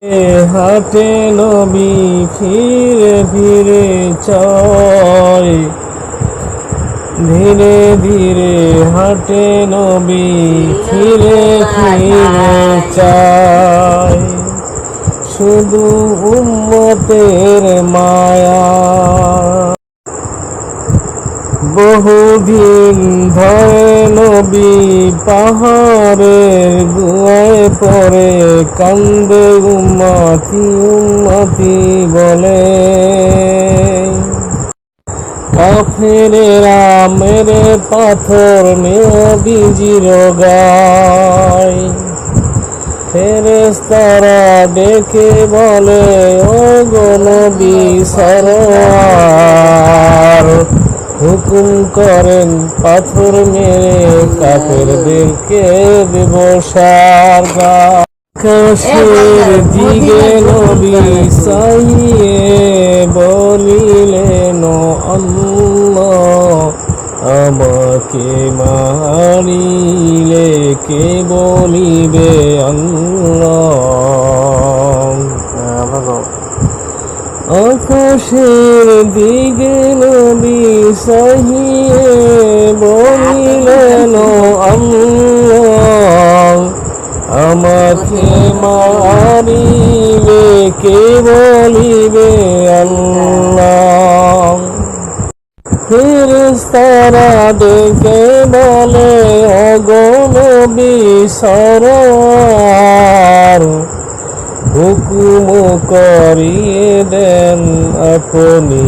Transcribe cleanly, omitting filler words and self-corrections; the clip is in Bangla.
হাটে নবী ফিরে ফিরে চয়, ধীরে ধীরে হাটে নবী ফিরে ফিরে চায়, শুধু উম্মতের মায়া। বহুদিন ধরে নবী পাহাড়ের গুহায় পড়ে কান্দে উম্মতি উম্মতি বলে। কাফেরেরা মেরে পাথর নবীজির গায়, ফেরেশতারা ডেকে বলে ও গো নবী সরওয়ার, হুকুম করেন পাথর মেরে কাফেরদেরকে দেব সারগা। আকাশের দিকে নবী চাহিয়ে বলিলেন আল্লাহ, আমাকে মারিলে কে বলিবে আল্লাহ। আকাশের দিকে নবী চাহিয়ে বলিলেন আল্লাহ, আমাকে মারিলে কে বলিবে আল্লাহ। ফেরেশতারা ডেকে বলে ও গো নবী সরওয়ার, হুকুম করিয়ে দেন আপনি।